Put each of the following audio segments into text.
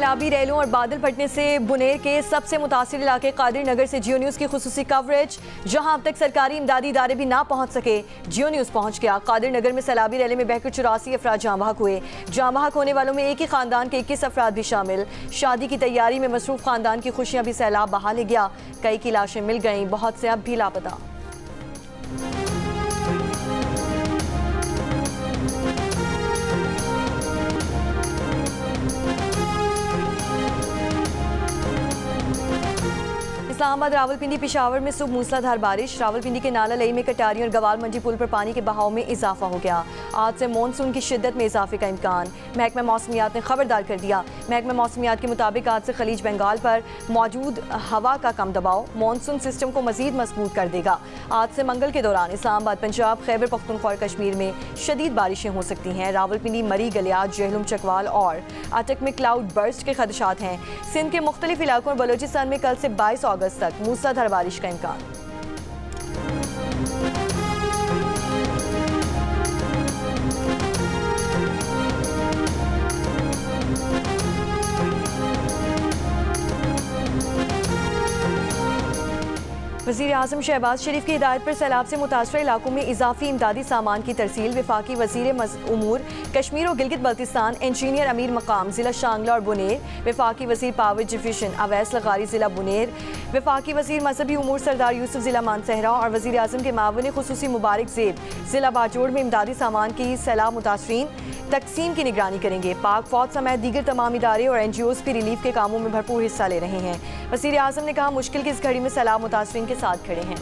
सैलाबी रैलों और बादल फटने से बुनेर के सबसे मुतासिर इलाके कादिर नगर से जियो न्यूज़ की खुसूसी कवरेज। जहां अब तक सरकारी इमदादी इदारे भी ना पहुंच सके, जियो न्यूज़ पहुंच गया। कादिर नगर में सैलाबी रैली में बहकर 84 अफराद जाँ बहक हुए। जाँ बहक होने वालों में एक ही खानदान के 21 अफराद भी शामिल। शादी की तैयारी में मसरूफ खानदान की खुशियां भी सैलाब बहा ले गया। कई की लाशें मिल गईं, बहुत से अब भी लापता। इस्लामाबाद, रावलपिंडी, पिशावर में सुबह मूसलाधार बारिश। रावलपिंडी के नाला लई में कटारी और गवाल मंडी पुल पर पानी के बहाव में इजाफा हो गया। आज से मानसून की शिद्दत में इजाफे का इम्कान। महकमा मौसमियात ने खबरदार कर दिया। महकमा मौसमियात के मुताबिक आज से खलीज बंगाल पर मौजूद हवा का कम दबाव मानसून सिस्टम को मजीद मजबूत कर देगा। आज से मंगल के दौरान इस्लामाबाद, पंजाब, खैबर पख्तूनख्वा और कश्मीर में शदीद बारिशें हो सकती हैं। रावलपिंडी, मरी, गलियात, जहलुम, चकवाल और अटक में क्लाउड बर्स्ट के खदशात हैं। सिंध के मुख्तलिफ इलाकों और बलोचिस्तान में कल से 22 अगस्त तक मूसलाधार बारिश का इम्कान। वज़ीर आज़म शहबाज शरीफ की हिदायत पर सैलाब से मुतासरा इलाकों में इजाफी इमदादी सामान की तरसील। वफाकी वज़ीर उमूर कश्मीर और गिलगित बल्तिस्तान इंजीनियर अमीर मकाम ज़िला शांगला और बुनेर, वफाकी वज़ीर पावर डिवीज़न अवैस लगारी ज़िला बुनेर, वफाकी वज़ीर मजहबी उमूर सरदार यूसुफ ज़िला मानसहरा और वज़ीर आज़म के मावन खुसूसी मुबारक ज़ेब ज़िला बाजोड़ में इमदादी सामान की सैलाब मुतासरीन तकसीम की निगरानी करेंगे। पाक फौज समेत दीगर तमाम इदारे और NGOs भी रिलीफ के कामों में भरपूर हिस्सा ले रहे हैं। वज़ीर आज़म ने कहा, मुश्किल की इस घड़ी में सैलाब मुतासरीन के साथ खड़े हैं।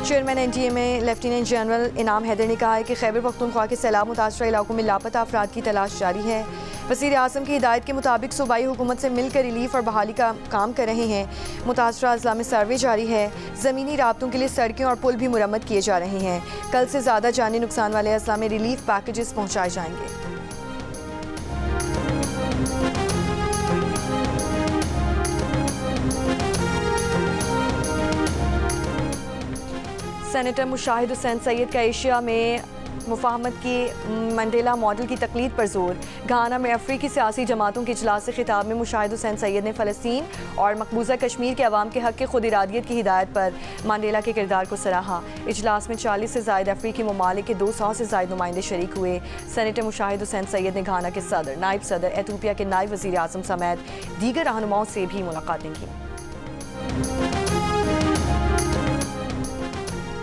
चेयरमैन NTA में लेफ्टिनेंट जनरल इनाम हैदर ने कहा है कि खैबर पख्तूनख्वा के सैलाब मुतासरा इलाकों में लापता अफराद की तलाश जारी है। वज़ीर आज़म की हिदायत के मुताबिक सूबाई हुकूमत से मिलकर रिलीफ और बहाली का काम कर रहे हैं। मुतासरा अज़ला में सर्वे जारी है। ज़मीनी राब्तों के लिए सड़कें और पुल भी मुरम्मत किए जा रहे हैं। कल से ज़्यादा जानी नुकसान वाले अज़ला में रिलीफ पैकेजेस पहुँचाए जाएंगे। सेनेटर मुशाहिद हुसैन सैयद का एशिया में मुफाहमत की मंडेला मॉडल की तकलीद पर जोर। घाना में अफ्रीकी सियासी जमातों के इजलास से खिताब में मुशाहिद हुसैन सैयद ने फ़लस्तीन और मकबूजा कश्मीर के अवाम के हक़ के खुद इरादियत की हिदायत पर मंडेला के किरदार को सराहा। इजलास में 40 से ज़ायद अफ्रीकी ममालिक के 200 से ज़ायद नुमाइंदे शरीक हुए। सेनेटर मुशाहिद हुसैन सैयद ने घाना के सदर, नायब सदर, एथोपिया के नायब वज़ीर आज़म समेत दीगर रहनुमाओं से भी मुलाकातें की।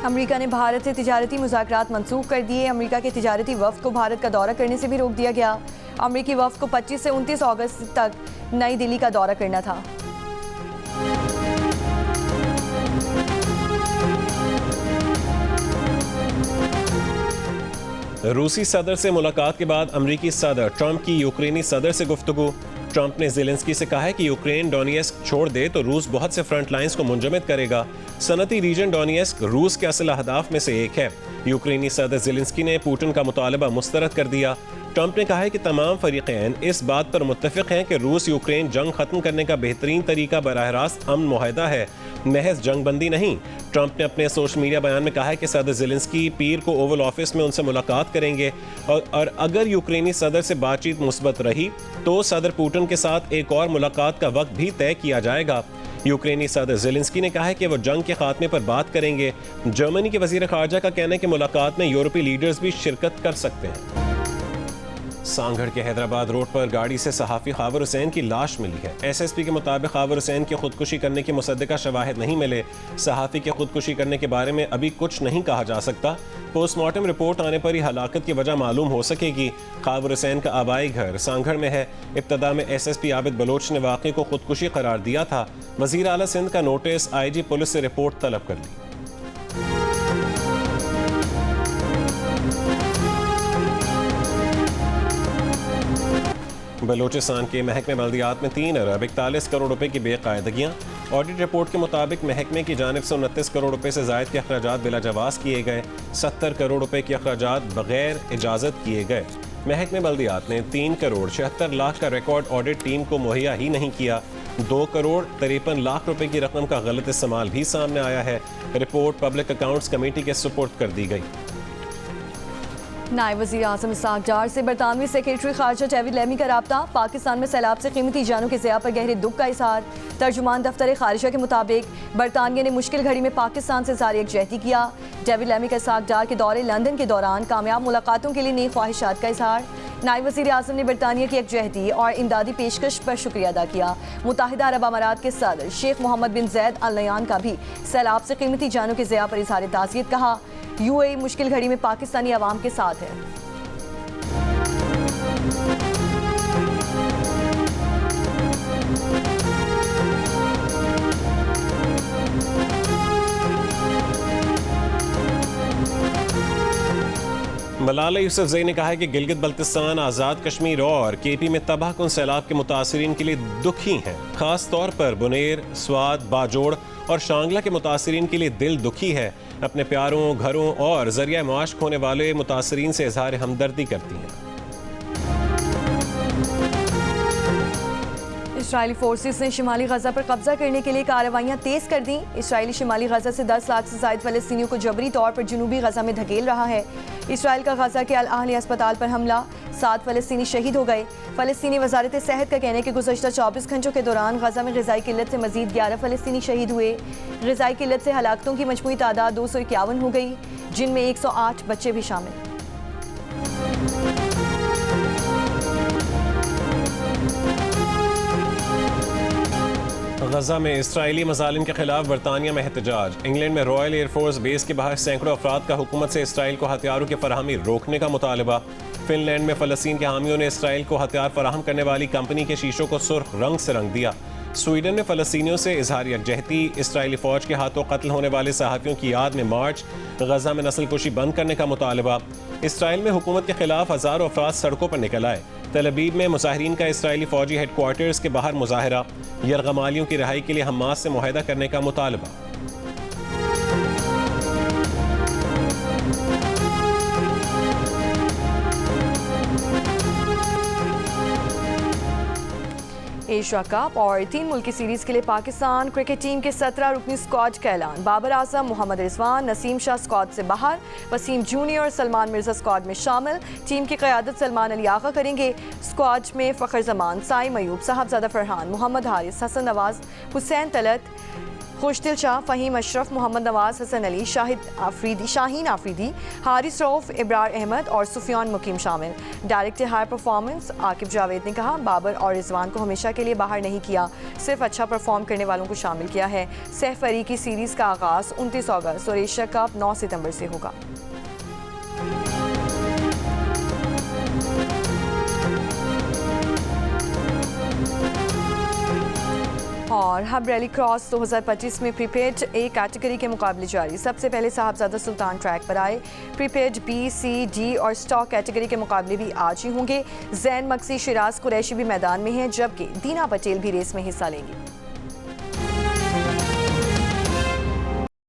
अमेरिका ने भारत से तिजारती मुज़ाकरात मनसूख कर दिए। अमेरिका के तिजारती वफ़द को भारत का दौरा करने से भी रोक दिया गया। अमेरिकी वफ़द को 25 से 29 अगस्त तक नई दिल्ली का दौरा करना था। रूसी सदर से मुलाकात के बाद अमेरिकी सदर ट्रंप की यूक्रेनी सदर से गुफ्तगू। ट्रंप ने ज़ेलेंस्की से कहा है कि यूक्रेन डोनेट्स्क छोड़ दे तो रूस बहुत से फ्रंट लाइंस को मुंजमद करेगा। सनती रीजन डोनेट्स्क रूस के असल अहदाफ में से एक है। यूक्रेनी सदर ज़ेलेंस्की ने पुतिन का मुतालबा मुस्तरद कर दिया। ट्रंप ने कहा है कि तमाम फरीक़ैन इस बात पर मुत्तफ़िक़ हैं कि रूस यूक्रेन जंग ख़त्म करने का बेहतरीन तरीका बराह रास्त अमन मुआहदा है, महज जंग बंदी नहीं। ट्रंप ने अपने सोशल मीडिया बयान में कहा है कि सदर ज़ेलेंस्की पीर को ओवल ऑफिस में उनसे मुलाकात करेंगे और अगर यूक्रेनी सदर से बातचीत मुस्बत रही तो सदर पुतिन के साथ एक और मुलाकात का वक्त भी तय किया जाएगा। यूक्रेनी सदर ज़ेलेंस्की ने कहा है कि वो जंग के खात्मे पर बात करेंगे। जर्मनी के वज़ीर ख़ारजा का कहना है कि मुलाकात में यूरोपीय लीडर्स भी शिरकत कर सकते हैं। सांगढ़ के हैदराबाद रोड पर गाड़ी से सहाफ़ी खावर हुसैन की लाश मिली है। SSP के मुताबिक खावर हुसैन की खुदकुशी करने की मुसद्दका शवाहिद नहीं मिले। सहाफ़ी के खुदकुशी करने के बारे में अभी कुछ नहीं कहा जा सकता। पोस्टमार्टम रिपोर्ट आने पर ही हलाकत की वजह मालूम हो सकेगी। खावर हुसैन का आबाई घर सांगढ़ में है। इब्तदा में SSP आबिद बलोच ने वाक़े को खुदकुशी करार दिया था। वज़ीर आला सिंध का नोटिस IG पुलिस से रिपोर्ट तलब कर ली। बलोचिस्तान के महकमे बल्दियात में 3 अरब 41 करोड़ रुपए की बेकायदगियाँ। ऑडिट रिपोर्ट के मुताबिक महकमे की जानिब से 29 करोड़ रुपए से ज़ायद के अखराजात बिला जवाज़ किए गए। 70 करोड़ रुपए के अखराजात बगैर इजाज़त किए गए। महकमे बल्दियात ने 3 करोड़ 76 लाख का रिकॉर्ड ऑडिट टीम को मुहैया ही नहीं किया। 2 करोड़ 53 लाख रुपए की रकम का गलत इस्तेमाल भी सामने आया है। रिपोर्ट पब्लिक अकाउंट्स कमेटी के सुपुर्द कर दी गई। नायब वज़ीर आज़म इसाक डार से बरतानवी सेक्रेटरी खारजा डेविड लेमी का राब्ता। पाकिस्तान में सैलाब से कीमती जानों के ज़िया पर गहरे दुख का इजहार। तर्जुमान दफ्तर खारिजा के मुताबिक बरतानिया ने मुश्किल घड़ी में पाकिस्तान से ज़ारी यकजहती किया। डेविड लेमी का इसाक डार के दौरे लंदन के दौरान कामयाब मुलाकातों के लिए नई ख्वाहिशात का इजहार। नायब वज़ीर आज़म ने बरतानिया की यकजहती और इमदादी पेशकश पर शुक्रिया अदा किया। मुत्तहिदा अरब अमारात के सदर शेख मोहम्मद बिन जैद अल नयान का भी सैलाब से कीमती जानों के ज़िया पर इजहार ताज़ियत कहा। यूएई मुश्किल घड़ी में पाकिस्तानी अवाम के साथ है। मलाला यूसुफजई ने कहा है कि गिलगित बल्तिस्तान, आज़ाद कश्मीर और केपी में तबाहकुन सैलाब के मुतासरीन के लिए दुखी हैं। खास तौर पर बुनेर, स्वाद, बाजोड़ और शांगला के मुतासरीन के लिए दिल दुखी है। अपने प्यारों, घरों और जरिया मुआश खोने वाले मुतासरीन से इजहार हमदर्दी करती हैं। इसराइली फोर्सेस ने शिमाली गजा पर कब्जा करने के लिए कार्रवाइयां तेज कर दी। इसराइली शिमाली गजा से 10 लाख से ज्यादा फलस्तीनियों को जबरी तौर पर जनूबी गजा में धकेल रहा है। इसराइल का गजा के अल अहली अस्पताल पर हमला, 7 फलस्तीनी शहीद हो गए। फलस्तीनी वजारत सेहत का कहना है कि गुज़श्ता 24 घंटों के दौरान गजा में ग़िज़ाई किल्लत से मजीद 11 फलस्तीनी शहीद हुए। ग़िज़ाई किल्लत से हलाकतों की मजमूई तादाद 251 हो गई, जिनमें 108 बच्चे भी शामिल। गजा में इसराइली मज़ालिम के खिलाफ बरतानिया में एहतजाज। इंग्लैंड में रॉयल एयरफोर्स बेस के बाहर सैकड़ों अफराद का हुकूमत से इसराइल को हथियारों की फराहमी रोकने का मुतालबा। फिनलैंड में फ़लस्तीन के हामियों ने इसराइल को हथियार फराहम करने वाली कंपनी के शीशों को सुर्ख रंग से रंग दिया। स्वीडन में फ़लस्तीनियों से इजहार यकजहती। इसराइली फ़ौज के हाथों कत्ल होने वाले सहाफ़ियों की याद में मार्च। गजा में नस्लकुशी बंद करने का मुतालबा। इसराइल में हुकूमत के खिलाफ हज़ारों अफराद सड़कों पर निकल आए। तल अबीब में मुजाहिरीन का इसराइली फ़ौजी हेडक्वार्टर्स के बाहर मुजाहरा। यरगमालियों की रिहाई के लिए हमास से मुआहदा करने का मुतालबा। एशिया कप और 3 मुल्की सीरीज के लिए पाकिस्तान क्रिकेट टीम के 17 रुकनी स्क्वाड का ऐलान। बाबर आजम, मोहम्मद रिजवान, नसीम शाह स्क्वाड से बाहर, वसीम जूनियर और सलमान मिर्जा स्क्वाड में शामिल। टीम की क़यादत सलमान अली आगा करेंगे। स्क्वाड में फ़खर जमान, साई मयूब, साहबजादा फरहान, मोहम्मद हारिस, हसन नवाज, हुसैन तलत, खुशदिल शाह, फ़हीम अशरफ, मोहम्मद नवाज, हसन अली, शाहीन आफरीदी, हारिस रऊफ, इब्रार अहमद और सुफियान मुकीम शामिल। Director high performance Aqib Javed ने कहा, बाबर और रिजवान को हमेशा के लिए बाहर नहीं किया, सिर्फ अच्छा परफॉर्म करने वालों को शामिल किया है। सैफ अली की सीरीज़ का आगाज़ 29 अगस्त और एशिया कप 9 सितंबर से होगा। और हब रैली क्रॉस 2025 में प्रीपेड ए कैटेगरी के मुकाबले जारी। सबसे पहले साहबजादा सुल्तान ट्रैक पर आए। प्रीपेड बी, सी, डी और स्टॉक कैटेगरी के मुकाबले भी आज ही होंगे। जैन मक्सी, शिराज कुरैशी भी मैदान में हैं, जबकि दीना पटेल भी रेस में हिस्सा लेंगी।